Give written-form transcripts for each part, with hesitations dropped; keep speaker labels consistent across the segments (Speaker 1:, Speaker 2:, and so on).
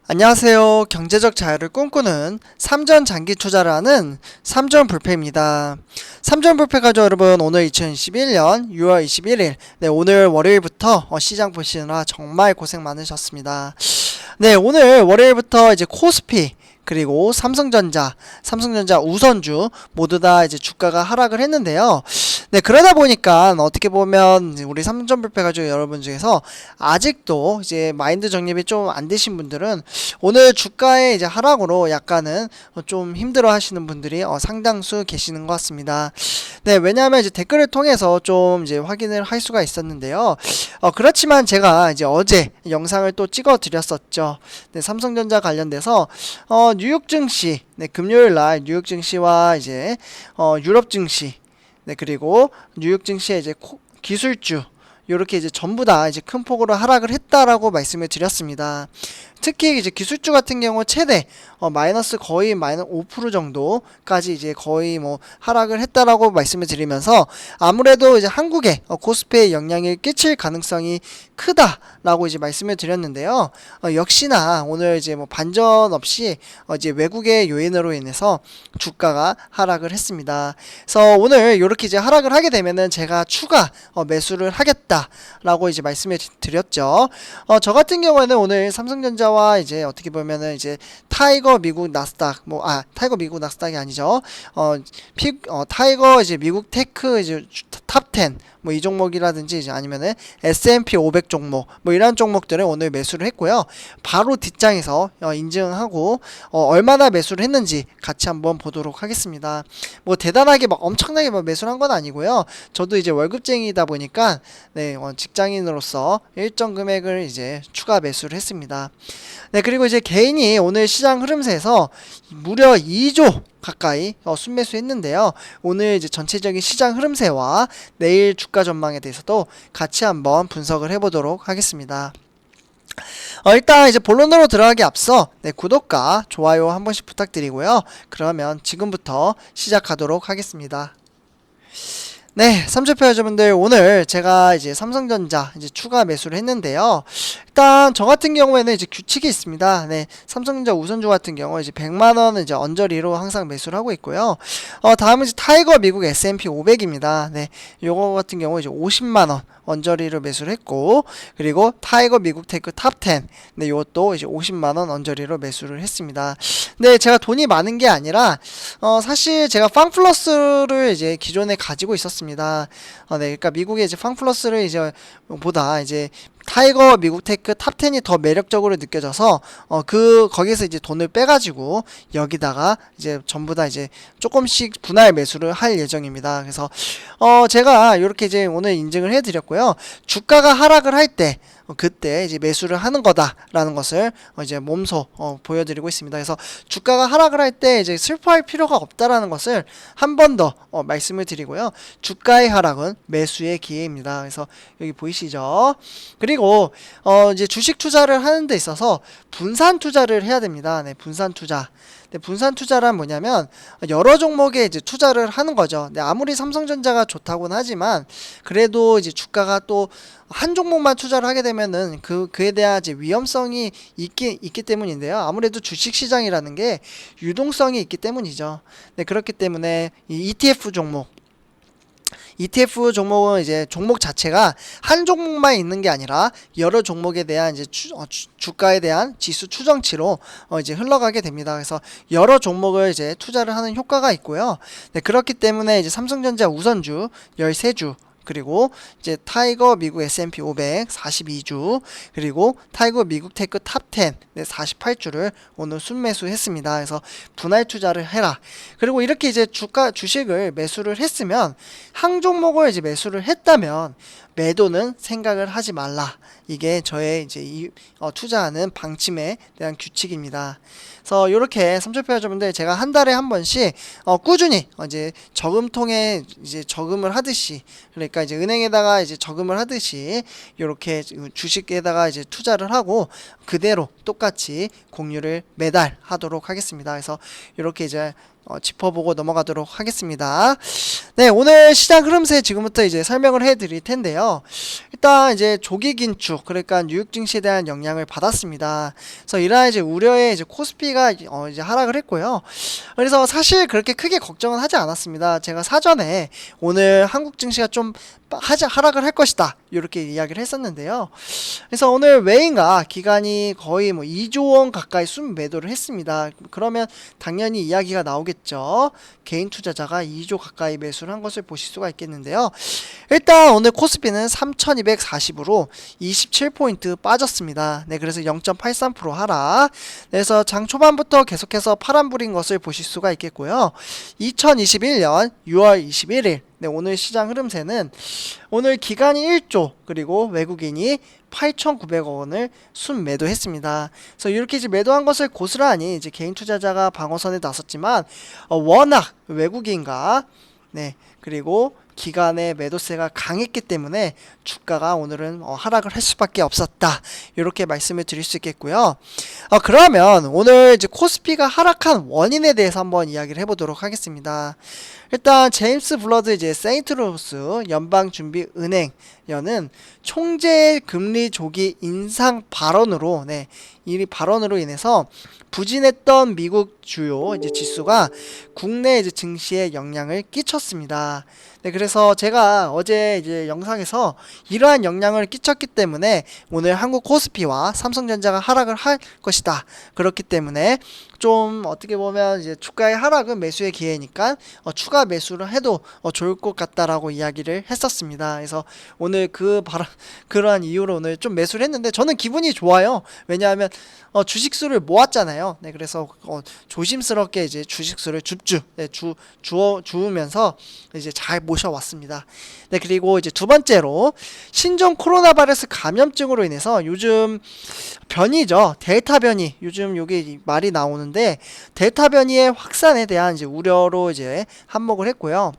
Speaker 1: 안녕하세요. 경제적 자유를 꿈꾸는 삼전 장기 투자를 하는 삼전 불패입니다. 삼전 불패 가족 여러분, 오늘 2021년 6월 21일, 오늘 월요일부터 시장 보시느라 정말 고생 많으셨습니다. 오늘 월요일부터 이제 코스피 그리고 삼성전자 우선주 모두 다 이제 주가가 하락을 했는데요. 그러다 보니까 어떻게 보면 우리 삼전불패 가족 여러분 중에서 아직도 이제 마인드 정립이 좀 안 되신 분들은 오늘 주가의 이제 하락으로 약간은 좀 힘들어 하시는 분들이 상당수 계시는 것 같습니다. 왜냐하면 이제 댓글을 통해서 좀 이제 확인을 할 수가 있었는데요. 그렇지만 제가 이제 어제 영상을 또 찍어 드렸었죠. 삼성전자 관련돼서 뉴욕 증시, 금요일 날 뉴욕 증시와 이제 유럽 증시, 그리고 뉴욕 증시의 이제 기술주 요렇게 이제 전부 다 이제 큰 폭으로 하락을 했다라고 말씀을 드렸습니다. 특히 이제 기술주 같은 경우 최대 마이너스 거의 마이너스 5% 정도까지 이제 거의 뭐 하락을 했다라고 말씀을 드리면서 아무래도 이제 한국에 코스피에 영향을 끼칠 가능성이 크다라고 이제 말씀을 드렸는데요. 역시나 오늘 이제 뭐 반전 없이 이제 외국의 요인으로 인해서 주가가 하락을 했습니다. 그래서 오늘 이렇게 이제 하락을 하게 되면은 제가 추가 매수를 하겠다라고 이제 말씀을 드렸죠. 저 같은 경우에는 오늘 삼성전자와 이제 어떻게 보면은 이제 타이거 미국 나스닥 타이거 미국 나스닥이 아니죠. 타이거 이제 미국 테크 이제 탑 10 뭐 이 종목이라든지 이제 아니면은 S&P 500 종목 뭐 이런 종목들을 오늘 매수를 했고요. 바로 뒷장에서 인증하고 얼마나 매수를 했는지 같이 한번 보도록 하겠습니다. 뭐 대단하게 막 엄청나게 막 매수를 한 건 아니고요. 저도 이제 월급쟁이다 보니까 직장인으로서 일정 금액을 이제 추가 매수를 했습니다. 그리고 이제 개인이 오늘 시장 흐름세에서 무려 2조 가까이 순매수 했는데요. 오늘 이제 전체적인 시장 흐름세와 내일 주가 전망에 대해서도 같이 한번 분석을 해보도록 하겠습니다. 일단 이제 본론으로 들어가기 앞서 구독과 좋아요 한 번씩 부탁드리고요. 그러면 지금부터 시작하도록 하겠습니다. 삼주표 여러분들, 오늘 제가 이제 삼성전자 이제 추가 매수를 했는데요. 일단 저 같은 경우에는 이제 규칙이 있습니다. 삼성전자 우선주 같은 경우 이제 100만원 이제 언저리로 항상 매수를 하고 있고요. 다음은 이제 타이거 미국 S&P 500입니다. 요거 같은 경우 이제 50만원 언저리로 매수를 했고, 그리고 타이거 미국 테크 탑 10, 요것도 이제 50만원 언저리로 매수를 했습니다. 제가 돈이 많은 게 아니라, 사실 제가 팡플러스를 이제 기존에 가지고 있었습니다. 그러니까 미국의 이제 팡플러스를 이제 보다 이제 타이거 미국 테크 탑 10이 더 매력적으로 느껴져서 거기서 이제 돈을 빼가지고 여기다가 이제 전부 다 이제 조금씩 분할 매수를 할 예정입니다. 그래서 제가 이렇게 이제 오늘 인증을 해드렸고요. 주가가 하락을 할 때 그때 이제 매수를 하는 거다라는 것을 이제 몸소 보여드리고 있습니다. 그래서 주가가 하락을 할 때 이제 슬퍼할 필요가 없다라는 것을 한 번 더 말씀을 드리고요. 주가의 하락은 매수의 기회입니다. 그래서 여기 보이시죠? 그리고 이제 주식 투자를 하는 데 있어서 분산 투자를 해야 됩니다. 분산 투자. 분산 투자란 뭐냐면 여러 종목에 이제 투자를 하는 거죠. 아무리 삼성전자가 좋다고는 하지만 그래도 이제 주가가 또 한 종목만 투자를 하게 되면은 그에 대한 이제 위험성이 있기 때문인데요. 아무래도 주식 시장이라는 게 유동성이 있기 때문이죠. 그렇기 때문에 이 ETF 종목은 이제 종목 자체가 한 종목만 있는 게 아니라 여러 종목에 대한 이제 주가에 대한 지수 추정치로 이제 흘러가게 됩니다. 그래서 여러 종목을 이제 투자를 하는 효과가 있고요. 그렇기 때문에 이제 삼성전자 우선주 13주, 그리고 이제 타이거 미국 S&P 500 42주, 그리고 타이거 미국 테크 탑 10 48주를 오늘 순매수 했습니다. 그래서 분할 투자를 해라. 그리고 이렇게 이제 주식을 매수를 했으면 한 종목을 이제 매수를 했다면 매도는 생각을 하지 말라. 이게 저의 이제 투자하는 방침에 대한 규칙입니다. 그래서 이렇게 삼촌표 여러분들, 제가 한 달에 한 번씩 꾸준히 이제 저금통에 이제 저금을 하듯이, 그러니까 이제 은행에다가 이제 저금을 하듯이 이렇게 주식에다가 이제 투자를 하고 그대로 똑같이 공유를 매달 하도록 하겠습니다. 그래서 이렇게 이제 짚어보고 넘어가도록 하겠습니다. 네, 오늘 시장 흐름세 지금부터 이제 설명을 해드릴 텐데요. 일단 이제 조기 긴축, 그러니까 뉴욕 증시에 대한 영향을 받았습니다. 그래서 이러한 이제 우려에 이제 코스피가 이제 하락을 했고요. 그래서 사실 그렇게 크게 걱정은 하지 않았습니다. 제가 사전에 오늘 한국 증시가 좀 하락을 할 것이다, 이렇게 이야기를 했었는데요. 그래서 오늘 외인과 기관이 거의 뭐 2조 원 가까이 순매도를 했습니다. 그러면 당연히 이야기가 나오겠죠. 개인 투자자가 2조 가까이 매수를 한 것을 보실 수가 있겠는데요. 일단 오늘 코스피는 3240으로 27포인트 빠졌습니다. 네, 그래서 0.83% 하락. 그래서 장 초반부터 계속해서 파란불인 것을 보실 수가 있겠고요. 2021년 6월 21일 네, 오늘 시장 흐름세는 오늘 기관이 1조, 그리고 외국인이 8,900억 원을 순매도했습니다. 그래서 이렇게 이제 매도한 것을 고스란히 이제 개인 투자자가 방어선에 나섰지만 워낙 외국인과 네, 그리고 기관의 매도세가 강했기 때문에 주가가 오늘은 하락을 할 수밖에 없었다, 이렇게 말씀을 드릴 수 있겠고요. 그러면 오늘 이제 코스피가 하락한 원인에 대해서 한번 이야기를 해보도록 하겠습니다. 일단 제임스 블러드 이제 세인트루스 연방준비은행연은 총재의 금리 조기 인상 발언으로 이 발언으로 인해서 부진했던 미국 주요 이제 지수가 국내 이제 증시에 영향을 끼쳤습니다. 네, 그래서 제가 어제 이제 영상에서 이러한 영향을 끼쳤기 때문에 오늘 한국 코스피와 삼성전자가 하락을 할 것이다. 그렇기 때문에 좀 어떻게 보면 이제 주가의 하락은 매수의 기회니까 추가 매수를 해도 좋을 것 같다라고 이야기를 했었습니다. 그래서 오늘 그러한 이유로 오늘 좀 매수를 했는데 저는 기분이 좋아요. 왜냐하면 주식수를 모았잖아요. 네, 그래서 조심스럽게 이제 주식수를 주우면서 이제 잘 모셔왔습니다. 네, 그리고 이제 두 번째로 신종 코로나 바이러스 감염증으로 인해서 요즘 변이죠. 델타 변이, 요즘 요게 말이 나오는데 델타 변이의 확산에 대한 이제 우려로 이제 한몫을 했고요.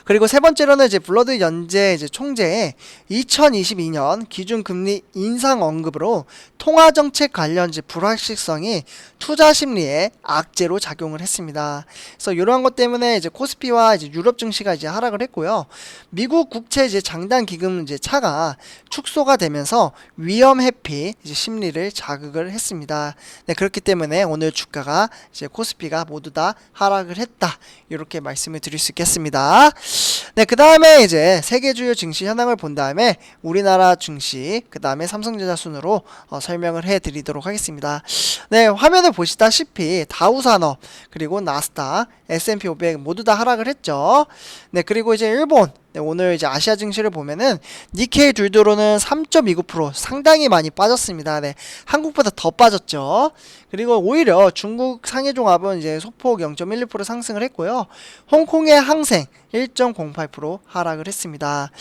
Speaker 1: 그리고 세 번째로는 이제 블러드 연재 이제 총재의 2022년 기준금리 인상 언급으로 통화정책 관련 이제 불확실성이 투자 심리에 악재로 작용을 했습니다. 그래서 이러한 것 때문에 이제 코스피와 이제 유럽 증시가 이제 하락을 했고요. 미국 국채 이제 장단 기금 이제 차가 축소가 되면서 위험 회피 이제 심리를 자극을 했습니다. 네, 그렇기 때문에 오늘 주가가 이제 코스피가 모두 다 하락을 했다, 이렇게 말씀을 드릴 수 있겠습니다. 네, 그 다음에 이제 세계 주요 증시 현황을 본 다음에 우리나라 증시, 그 다음에 삼성전자 순으로 설명을 해 드리도록 하겠습니다. 네, 화면을 보시다시피 다우산업, 그리고 나스닥, S&P 500 모두 다 하락을 했죠. 네, 그리고 이제 일본, 네, 오늘 이제 아시아 증시를 보면은 니케이 둘도로는 3.29% 상당히 많이 빠졌습니다. 네, 한국보다 더 빠졌죠. 그리고 오히려 중국 상해종합은 이제 소폭 0.12% 상승을 했고요. 홍콩의 항생 1.08% 하락을 했습니다.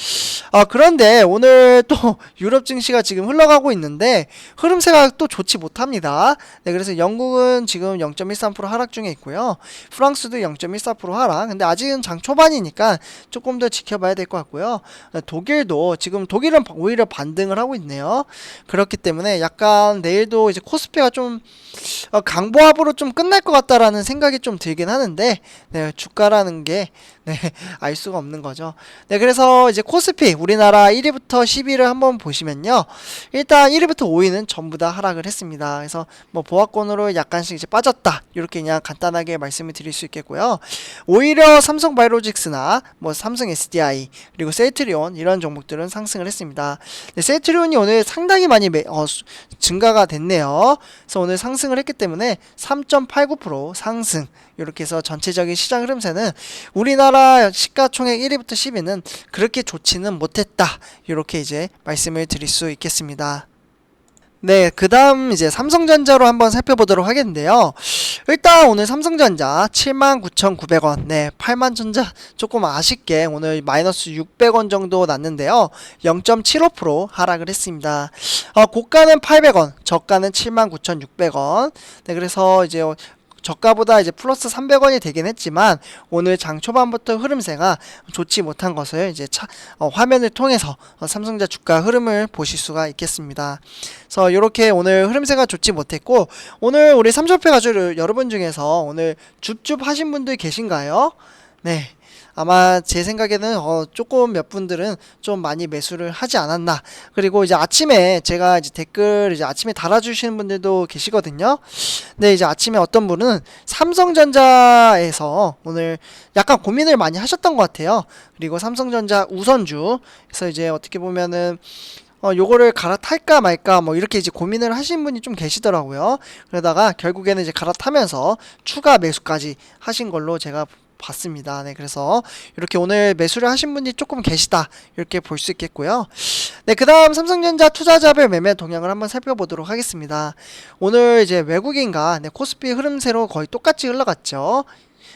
Speaker 1: 그런데 오늘 또 유럽 증시가 지금 흘러가고 있는데 흐름세가 또 좋지 못합니다. 네, 그래서 영국은 지금 0.13% 하락 중에 있고요. 프랑스도 0.14% 하락. 근데 아직은 장 초반이니까 조금 더 지켜봐야 될 것 같고요. 독일도 지금 독일은 오히려 반등을 하고 있네요. 그렇기 때문에 약간 내일도 이제 코스피가 좀 강보합으로 좀 끝날 것 같다라는 생각이 좀 들긴 하는데, 네, 주가라는 게 알 수가 없는 거죠. 네, 그래서 이제 코스피 우리나라 1위부터 10위를 한번 보시면요. 일단 1위부터 5위는 전부 다 하락을 했습니다. 그래서 뭐 보합권으로 약간씩 이제 빠졌다, 이렇게 그냥 간단하게 말씀을 드릴 수 있겠고요. 오히려 삼성바이오로직스나 뭐 삼성 SDI, 그리고 셀트리온 이런 종목들은 상승을 했습니다. 네, 셀트리온이 오늘 상당히 많이 증가가 됐네요. 그래서 오늘 상승을 했기 때문에 3.89% 상승, 이렇게 해서 전체적인 시장 흐름세는 우리나라 시가총액 1위부터 10위는 그렇게 좋지는 못했다, 이렇게 이제 말씀을 드릴 수 있겠습니다. 네, 그 다음 이제 삼성전자로 한번 살펴보도록 하겠는데요. 일단 오늘 삼성전자 79,900원, 네, 8만전자 조금 아쉽게 오늘 마이너스 600원 정도 났는데요. 0.75% 하락을 했습니다. 고가는 800원, 저가는 79,600원. 네, 그래서 이제 저가보다 이제 플러스 300원이 되긴 했지만 오늘 장 초반부터 흐름세가 좋지 못한 것을 이제 화면을 통해서 삼성전자 주가 흐름을 보실 수가 있겠습니다. 그래서 이렇게 오늘 흐름세가 좋지 못했고, 오늘 우리 삼성패 가족 여러분 중에서 오늘 줍줍 하신 분들 계신가요? 네. 아마 제 생각에는 조금 몇 분들은 좀 많이 매수를 하지 않았나. 그리고 이제 아침에 제가 이제 댓글 이제 아침에 달아주시는 분들도 계시거든요. 근데 이제 아침에 어떤 분은 삼성전자에서 오늘 약간 고민을 많이 하셨던 것 같아요. 그리고 삼성전자 우선주, 그래서 이제 어떻게 보면은 요거를 갈아탈까 말까 뭐 이렇게 이제 고민을 하신 분이 좀 계시더라고요. 그러다가 결국에는 이제 갈아타면서 추가 매수까지 하신 걸로 제가 봤습니다. 네, 그래서 이렇게 오늘 매수를 하신 분이 조금 계시다, 이렇게 볼 수 있겠고요. 네, 그 다음 삼성전자 투자자별 매매 동향을 한번 살펴보도록 하겠습니다. 오늘 이제 외국인과 코스피 흐름세로 거의 똑같이 흘러갔죠.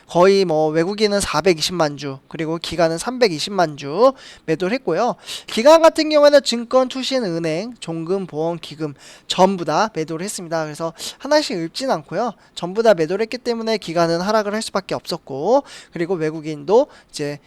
Speaker 1: 거의 뭐 외국인은 420만 주, 그리고 기관은 320만 주 매도를 했고요. 기관 같은 경우에는 증권, 투신, 은행, 종금, 보험, 기금 전부 다 매도를 했습니다. 그래서 하나씩 읊진 않고요. 전부 다 매도를 했기 때문에 기관은 하락을 할 수밖에 없었고, 그리고 외국인도 이제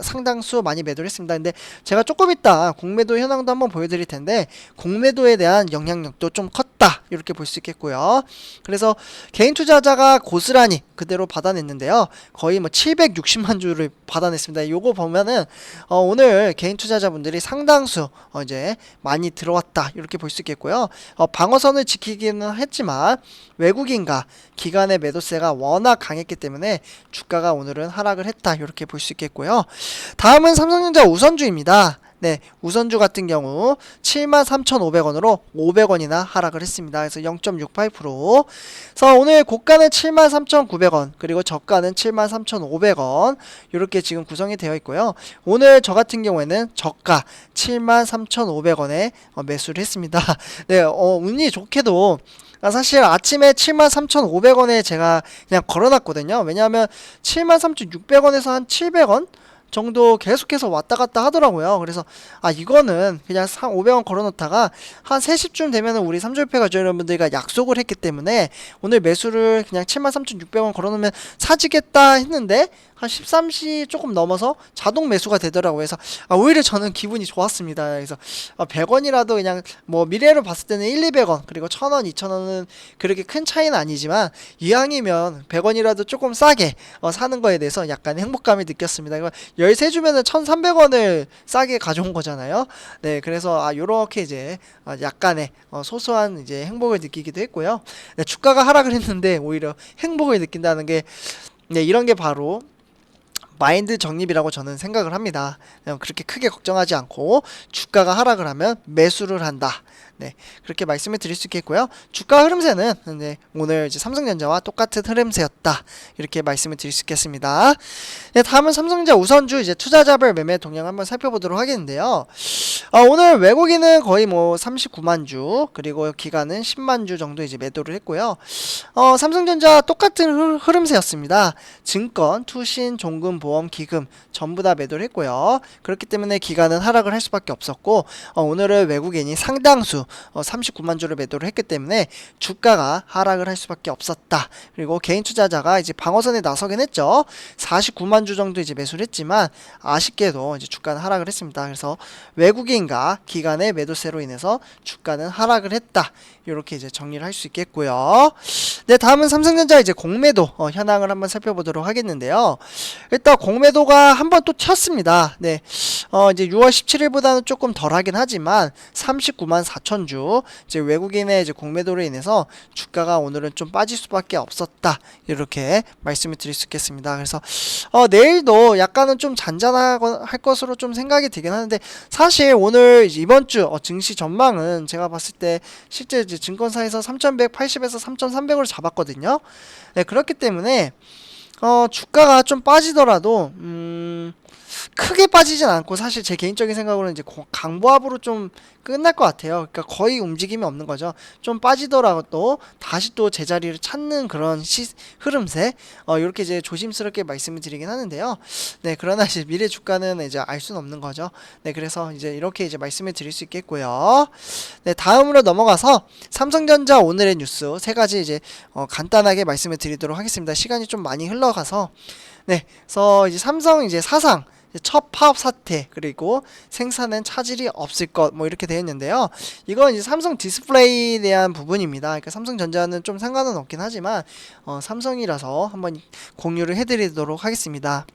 Speaker 1: 상당수 많이 매도를 했습니다. 근데 제가 조금 이따 공매도 현황도 한번 보여드릴 텐데, 공매도에 대한 영향력도 좀 컸다, 이렇게 볼 수 있겠고요. 그래서 개인 투자자가 고스란히 그대로 받아냈는데요. 거의 뭐 760만 주를 받아냈습니다. 요거 보면은 오늘 개인 투자자분들이 상당수 이제 많이 들어왔다, 이렇게 볼 수 있겠고요. 방어선을 지키기는 했지만 외국인과 기관의 매도세가 워낙 강했기 때문에 주가가 오늘은 하락을 했다, 이렇게 볼 수 있겠고요. 다음은 삼성전자 우선주입니다. 네, 우선주 같은 경우 73,500원으로 500원이나 하락을 했습니다. 그래서 0.68%. 그래서 오늘 고가는 73,900원, 그리고 저가는 73,500원, 이렇게 지금 구성이 되어 있고요. 오늘 저 같은 경우에는 저가 73,500원에 매수를 했습니다. 네, 운이 좋게도 사실 아침에 73,500원에 제가 그냥 걸어놨거든요. 왜냐하면 73,600원에서 한 700원 정도 계속해서 왔다 갔다 하더라고요. 그래서 이거는 그냥 500원 걸어놓다가 한 3시쯤 되면은 우리 삼조협회 가족 여러분들과 약속을 했기 때문에 오늘 매수를 그냥 73,600원 걸어놓으면 사지겠다 했는데 한 13시 조금 넘어서 자동 매수가 되더라고요. 그래서 오히려 저는 기분이 좋았습니다. 그래서 100원이라도 그냥 뭐 미래로 봤을 때는 1, 200원, 그리고 1000원, 2000원은 그렇게 큰 차이는 아니지만 이왕이면 100원이라도 조금 싸게 사는 거에 대해서 약간 행복감이 느꼈습니다. 13주면은 1300원을 싸게 가져온 거잖아요. 네, 그래서 요렇게 이제 약간의 소소한 이제 행복을 느끼기도 했고요. 네, 주가가 하락을 했는데 오히려 행복을 느낀다는 게, 네, 이런 게 바로 마인드 정립이라고 저는 생각을 합니다. 그렇게 크게 걱정하지 않고 주가가 하락을 하면 매수를 한다. 네, 그렇게 말씀을 드릴 수 있겠고요. 주가 흐름세는 오늘 이제 삼성전자와 똑같은 흐름세였다, 이렇게 말씀을 드릴 수 있겠습니다. 네, 다음은 삼성전자 우선주 이제 투자자별 매매 동향 한번 살펴보도록 하겠는데요. 오늘 외국인은 거의 뭐 39만 주, 그리고 기관은 10만 주 정도 이제 매도를 했고요. 삼성전자 똑같은 흐름세였습니다. 증권, 투신, 종금, 보험, 기금 전부 다 매도를 했고요. 그렇기 때문에 기관은 하락을 할 수밖에 없었고, 오늘은 외국인이 상당수 39만 주를 매도를 했기 때문에 주가가 하락을 할 수밖에 없었다. 그리고 개인 투자자가 이제 방어선에 나서긴 했죠. 49만 주 정도 이제 매수를 했지만 아쉽게도 이제 주가는 하락을 했습니다. 그래서 외국인과 기관의 매도세로 인해서 주가는 하락을 했다, 이렇게 이제 정리를 할 수 있겠고요. 네, 다음은 삼성전자 이제 공매도 현황을 한번 살펴보도록 하겠는데요. 일단 공매도가 한번 또 튀었습니다. 네, 이제 6월 17일보다는 조금 덜하긴 하지만 39만 4천 주 이제 외국인의 이제 공매도로 인해서 주가가 오늘은 좀 빠질 수밖에 없었다, 이렇게 말씀을 드릴 수 있겠습니다. 그래서 내일도 약간은 좀 잔잔할 것으로 좀 생각이 되긴 하는데, 사실 오늘 이번 주 증시 전망은 제가 봤을 때 실제 이제 증권사에서 3180에서 3300으로 잡았거든요. 네, 그렇기 때문에 주가가 좀 빠지더라도 크게 빠지진 않고 사실 제 개인적인 생각으로는 이제 강보합으로 좀 끝날 것 같아요. 그러니까 거의 움직임이 없는 거죠. 좀 빠지더라도 다시 또 제자리를 찾는 그런 흐름세 이렇게 이제 조심스럽게 말씀을 드리긴 하는데요. 네, 그러나 이제 미래 주가는 이제 알 수는 없는 거죠. 네, 그래서 이제 이렇게 이제 말씀을 드릴 수 있겠고요. 네, 다음으로 넘어가서 삼성전자 오늘의 뉴스 세 가지 이제 간단하게 말씀을 드리도록 하겠습니다. 시간이 좀 많이 흘러가서 네, 그래서 이제 삼성 이제 사상 첫 파업 사태 그리고 생산엔 차질이 없을 것 뭐 이렇게 되어 있는데요. 이건 이제 삼성 디스플레이에 대한 부분입니다. 그러니까 삼성전자는 좀 상관은 없긴 하지만 삼성이라서 한번 공유를 해드리도록 하겠습니다.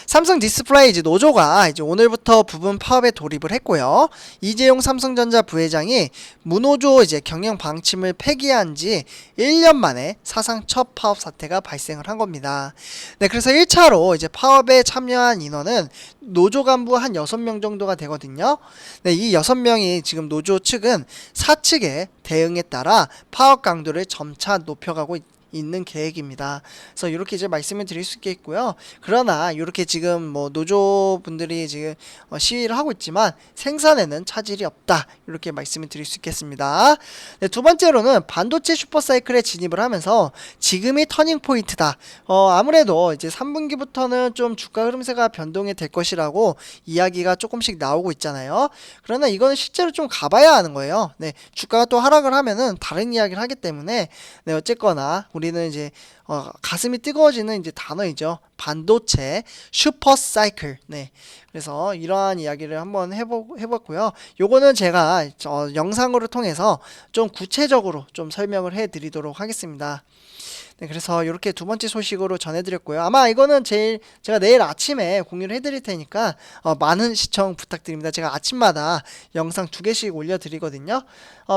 Speaker 1: 삼성 디스플레이 이제 노조가 이제 오늘부터 부분 파업에 돌입을 했고요. 이재용 삼성전자 부회장이 무노조 이제 경영 방침을 폐기한 지 1년 만에 사상 첫 파업 사태가 발생을 한 겁니다. 네, 그래서 1차로 이제 파업에 참여한 인원은 노조 간부 한 6명 정도가 되거든요. 네, 이 6명이 지금 노조 측은 사측의 대응에 따라 파업 강도를 점차 높여가고 있는 계획입니다. 그래서 이렇게 이제 말씀을 드릴 수 있겠고요. 그러나 이렇게 지금 뭐 노조분들이 지금 시위를 하고 있지만 생산에는 차질이 없다. 이렇게 말씀을 드릴 수 있겠습니다. 네, 두 번째로는 반도체 슈퍼사이클에 진입을 하면서 지금이 터닝 포인트다. 아무래도 이제 3분기부터는 좀 주가 흐름세가 변동이 될 것이라고 이야기가 조금씩 나오고 있잖아요. 그러나 이거는 실제로 좀 가봐야 하는 거예요. 네, 주가가 또 하락을 하면은 다른 이야기를 하기 때문에 네, 어쨌거나 우리는 이제 가슴이 뜨거워지는 이제 단어이죠. 반도체 슈퍼 사이클. 네. 그래서 이러한 이야기를 한번 해봤고요. 요거는 제가 영상으로 통해서 좀 구체적으로 좀 설명을 해드리도록 하겠습니다. 네, 그래서 이렇게 두 번째 소식으로 전해드렸고요. 아마 이거는 제가 내일 아침에 공유를 해드릴 테니까 많은 시청 부탁드립니다. 제가 아침마다 영상 2개씩 올려드리거든요.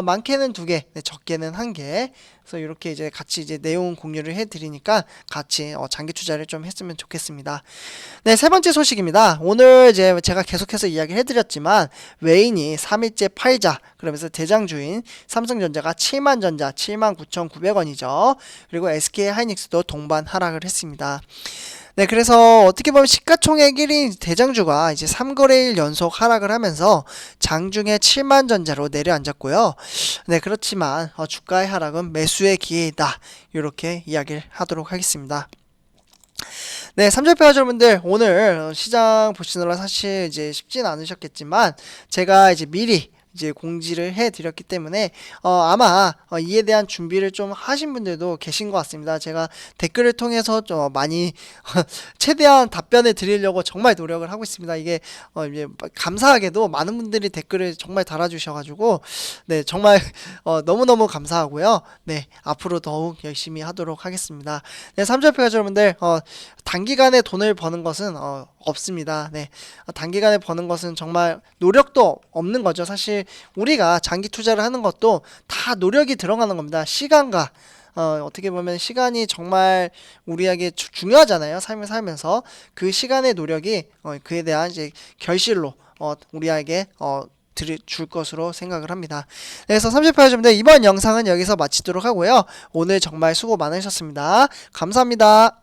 Speaker 1: 많게는 2개, 네, 적게는 1개. 그래서 이렇게 이제 같이 이제 내용 공유를 해드리니까 같이 장기 투자를 좀 했으면 좋겠습니다. 네, 세 번째 소식입니다. 오늘 이제 제가 계속해서 이야기를 해드렸지만 외인이 3일째 팔자 그러면서 대장주인 삼성전자가 7만전자 79,900원이죠. 그리고 SK하이닉스도 동반 하락을 했습니다. 네, 그래서 어떻게 보면 시가총액 1위 대장주가 이제 3거래일 연속 하락을 하면서 장중에 7만전자로 내려앉았고요. 네, 그렇지만 주가의 하락은 매수의 기회이다. 이렇게 이야기를 하도록 하겠습니다. 네, 삼절표 여러분들 오늘 시장 보시느라 사실 이제 쉽진 않으셨겠지만 제가 이제 미리 이제 공지를 해드렸기 때문에 아마 이에 대한 준비를 좀 하신 분들도 계신 것 같습니다. 제가 댓글을 통해서 좀 많이 최대한 답변을 드리려고 정말 노력을 하고 있습니다. 이게 이제 감사하게도 많은 분들이 댓글을 정말 달아주셔가지고 네, 정말 너무너무 감사하고요. 네, 앞으로 더욱 열심히 하도록 하겠습니다. 네, 삼절표 여러분들 단기간에 돈을 버는 것은 없습니다. 네, 단기간에 버는 것은 정말 노력도 없는 거죠. 사실 우리가 장기 투자를 하는 것도 다 노력이 들어가는 겁니다. 시간과 어떻게 보면 시간이 정말 우리에게 중요하잖아요. 삶을 살면서 그 시간의 노력이 그에 대한 이제 결실로 우리에게 줄 것으로 생각을 합니다. 그래서 38점인데 이번 영상은 여기서 마치도록 하고요. 오늘 정말 수고 많으셨습니다. 감사합니다.